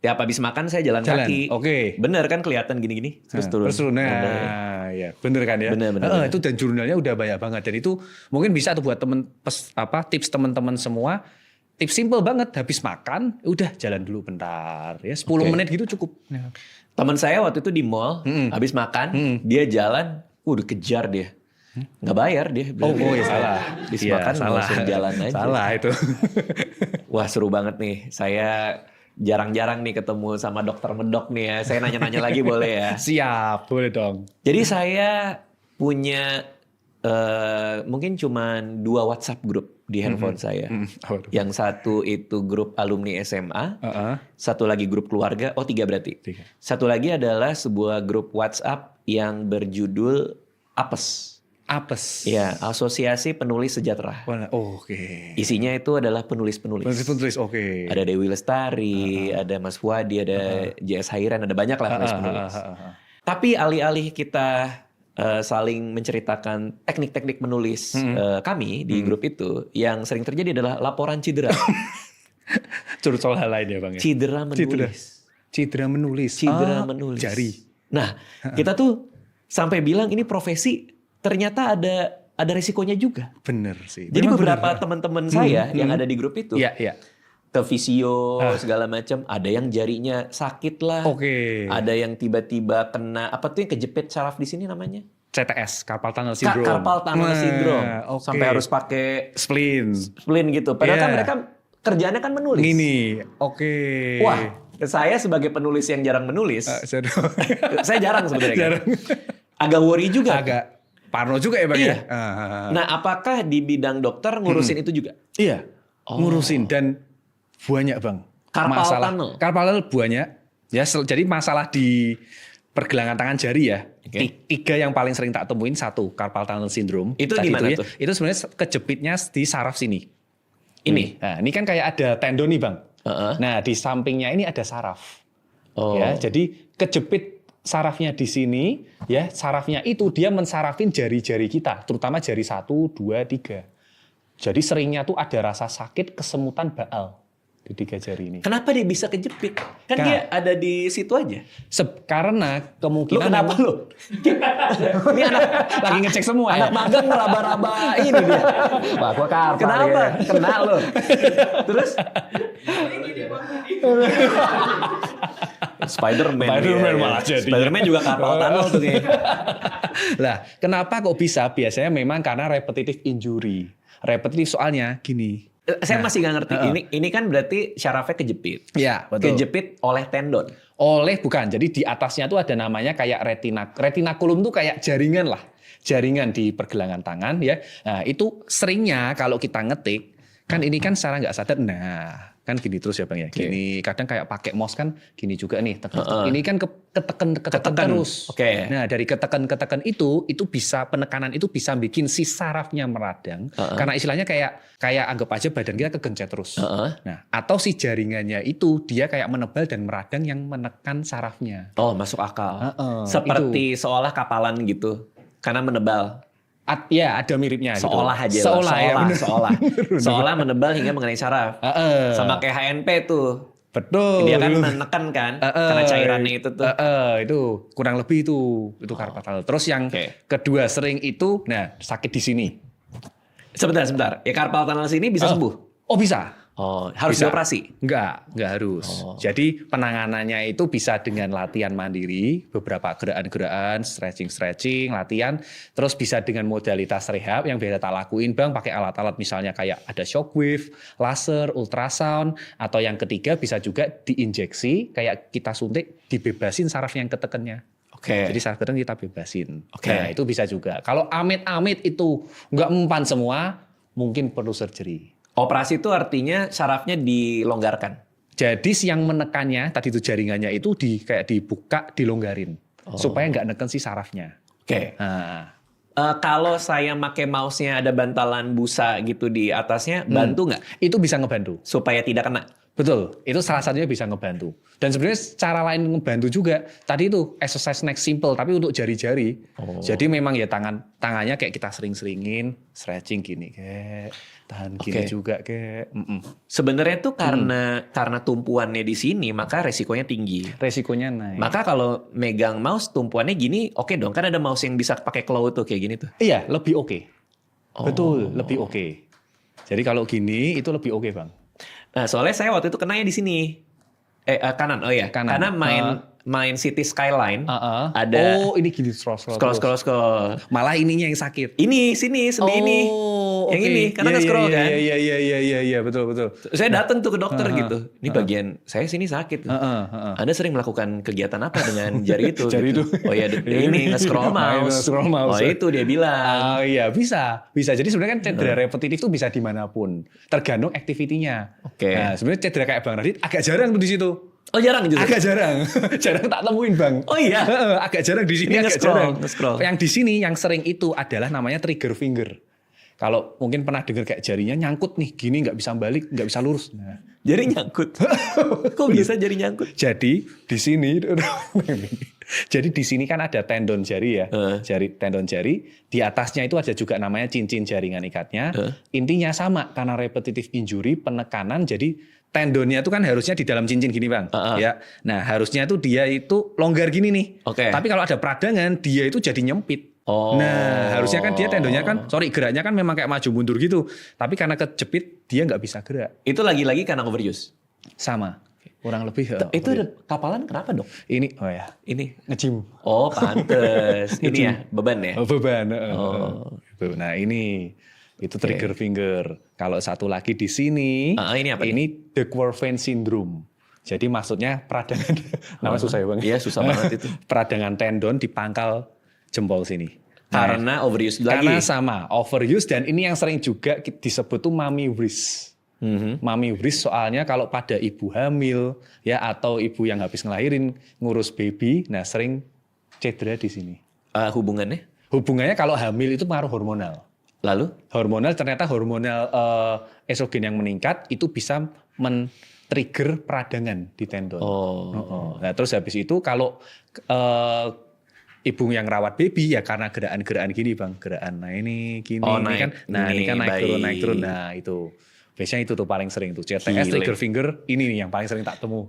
tiap habis makan saya jalan kaki. Oke. Bener kan kelihatan gini-gini terus turun. Nah, ya bener kan ya. Bener. Itu dan jurnalnya udah banyak banget dan itu mungkin bisa tuh buat tips teman-teman semua. Tips simple banget, habis makan udah jalan dulu bentar ya 10 menit gitu cukup. Teman saya waktu itu di mall, habis makan, dia jalan, dikejar dia. Nggak bayar dia. Ya salah. Habis makan langsung jalan aja. Salah itu. Wah seru banget nih. Saya jarang-jarang nih ketemu sama dokter medok nih ya. Saya nanya-nanya lagi boleh ya? Siap, boleh dong. Jadi saya punya mungkin cuma 2 WhatsApp grup di handphone saya. Yang satu itu grup alumni SMA, satu lagi grup keluarga, 3 berarti. 3. Satu lagi adalah sebuah grup WhatsApp yang berjudul APES. Apes. Ya, Asosiasi Penulis Sejahtera. Oke. Isinya itu adalah penulis-penulis. Penulis, oke. Ada Dewi Lestari, ada Mas Wadi, ada JS Hairan, ada banyak lah penulis-penulis. Tapi alih-alih kita saling menceritakan teknik-teknik menulis kami di grup itu, yang sering terjadi adalah laporan cedera. Curut soal hal lain ya Bang ya? Cedera menulis. Cedera menulis. Cedera menulis. Jari. Nah, kita tuh sampai bilang ini profesi ternyata ada resikonya juga. Bener sih. Jadi beberapa teman-teman saya yang ada di grup itu, ke visio segala macam, ada yang jarinya sakit lah. Ada yang tiba-tiba kena apa tuh yang kejepit saraf di sini namanya? CTS, carpal tunnel syndrome. Carpal tunnel syndrome. Sampai harus pakai spleen gitu. Padahal kan mereka kerjaannya kan menulis. Gini, Wah, saya sebagai penulis yang jarang menulis, saya jarang sebenarnya. Agak worry juga. Agak parno juga ya Bang ya. Nah, apakah di bidang dokter ngurusin itu juga? Iya, ngurusin dan banyak Bang. Carpal tunnel banyak. Ya, jadi masalah di pergelangan tangan jari ya. 3 yang paling sering tak temuin, 1 carpal tunnel syndrome. Itu gimana tuh? Itu sebenarnya kejepitnya di saraf sini. Ini. Nah, ini kan kayak ada tendon nih Bang. Nah, di sampingnya ini ada saraf. Ya, jadi kejepit sarafnya di sini, ya sarafnya itu dia mensarafin jari-jari kita, terutama jari 1, 2, 3. Jadi seringnya tuh ada rasa sakit kesemutan baal di 3 jari ini. Kenapa dia bisa kejepit? Kan dia ada di situ aja. Karena kemungkinan... Lu kenapa lu? Ini anak lagi ngecek semua anak magang meraba-raba ini dia. Wah, gua karpal. Kenapa? Ya. Kena lu. Terus? Spider-Man malah jadi. Spider-Man juga carpal tunnel tuh kayaknya. Lah, kenapa kok bisa? Biasanya memang karena repetitive injury. Repetitif soalnya gini. Saya masih nggak ngerti. Ini kan berarti syarafnya kejepit. Iya, betul. Kejepit oleh tendon. Bukan. Jadi di atasnya tuh ada namanya kayak retinaculum tuh kayak jaringan lah. Jaringan di pergelangan tangan ya. Nah, itu seringnya kalau kita ngetik kan ini kan secara nggak sadar. Nah, kan gini terus ya Bang ya. Gini kadang kayak pakai mouse kan gini juga nih. Ini kan ketekan terus. Nah, dari ketekan itu bisa penekanan itu bisa bikin si sarafnya meradang. Karena istilahnya kayak anggap aja badan kita kegencet terus. Nah, atau si jaringannya itu dia kayak menebal dan meradang yang menekan sarafnya. Oh, masuk akal. Seperti seolah kapalan gitu. Karena menebal. Ya, ada miripnya. Seolah gitu. aja Seolah menebal hingga mengenai saraf. Sama kayak HNP tuh. Betul. Dia kan menekan kan karena cairannya itu tuh. Itu kurang lebih itu carpal tunnel. Terus yang kedua sering itu, sakit di sini. Sebentar. Ya carpal tunnel sini bisa sembuh? Oh bisa. Harus dioperasi? Enggak harus. Jadi penanganannya itu bisa dengan latihan mandiri, beberapa gerakan-gerakan, stretching, latihan. Terus bisa dengan modalitas rehab yang biasa tak lakuin Bang, pakai alat-alat misalnya kayak ada shockwave, laser, ultrasound. Atau yang ketiga bisa juga diinjeksi, kayak kita suntik, dibebasin saraf yang ketekannya. Jadi saraf ketekan kita bebasin. Nah itu bisa juga. Kalau amit-amit itu nggak mempan semua, mungkin perlu surgery. Operasi itu artinya sarafnya dilonggarkan. Jadi yang menekannya tadi itu jaringannya itu kayak dibuka, dilonggarin supaya nggak neken si sarafnya. Kalau saya pakai mouse-nya ada bantalan busa gitu di atasnya, bantu nggak? Itu bisa ngebantu supaya tidak kena. Betul, itu salah satunya bisa ngebantu. Dan sebenarnya cara lain ngebantu juga, tadi itu exercise neck simple, tapi untuk jari-jari. Jadi memang ya tangannya kayak kita sering-seringin, stretching gini, kayak tahan gini juga kayak. Sebenarnya tuh karena tumpuannya di sini, maka resikonya tinggi. Resikonya naik. Maka kalau megang mouse tumpuannya gini, oke dong. Kan ada mouse yang bisa pakai claw tuh kayak gini tuh. Iya, lebih oke. Betul, lebih oke. Jadi kalau gini itu lebih oke, Bang. Nah, soalnya saya waktu itu kenanya di sini. Kanan. Oh iya. Kanan. Karena main City Skyline ada ini gini scroll. Malah ininya yang sakit. Ini sini sendi ini. Yang ini karena scroll kan. Iya, betul. Saya datang tuh ke dokter gitu. Ini bagian saya sini sakit. Anda sering melakukan kegiatan apa dengan jari itu? Jari gitu. itu. Oh iya, ini nge-scroll mouse. Oh itu dia bilang. Oh iya, bisa. Jadi sebenarnya kan cedera repetitif itu bisa dimanapun. Tergantung aktivitinya. Oke. Nah, sebenarnya cedera kayak Bang Radit agak jarang tuh di situ. Oh jarang justru? Agak jarang. Jarang tak temuin, Bang. Oh iya? Agak jarang di sini, agak jarang. Yang di sini yang sering itu adalah namanya trigger finger. Kalau mungkin pernah dengar kayak jarinya nyangkut nih, gini nggak bisa balik, nggak bisa lurus. Nah. Jari nyangkut? Kok bisa jari nyangkut? Jadi di sini, jadi di sini kan ada tendon jari ya, tendon jari. Di atasnya itu ada juga namanya cincin jaringan ikatnya. Intinya sama, karena repetitive injury, penekanan, jadi tendonnya itu kan harusnya di dalam cincin gini, Bang. Ya, nah harusnya itu dia itu longgar gini nih. Tapi kalau ada peradangan, dia itu jadi nyempit. Nah, harusnya kan dia tendonnya kan, geraknya kan memang kayak maju mundur gitu. Tapi karena kejepit, dia nggak bisa gerak. Itu lagi-lagi karena overuse? Sama, kurang lebih. Itu ada kapalan kenapa dok? Ini, ini nge-gym. Oh, pantes. Ini ya, beban ya? Beban. Nah ini, itu trigger finger. Kalau satu lagi di sini, ini apa? Ini Duckworth vein syndrome. Jadi maksudnya peradangan, nama susah ya Bang? Iya susah banget itu. Peradangan tendon di pangkal jempol sini. Karena overuse lagi. Karena sama overuse, dan ini yang sering juga disebut tuh mommy wrist. Mommy wrist soalnya kalau pada ibu hamil ya atau ibu yang habis ngelahirin ngurus baby, nah sering cedera di sini. Hubungannya? Hubungannya kalau hamil itu pengaruh hormonal. Lalu? Hormonal, ternyata hormonal estrogen yang meningkat itu bisa men-trigger peradangan di tendon. Nah terus habis itu kalau ibu yang rawat baby ya karena gerakan-gerakan gini Bang, gerakan ini gini, ini kan, ini kan naik turun, nah itu biasanya itu tuh paling sering tuh CTS trigger finger ini nih yang paling sering tak temu.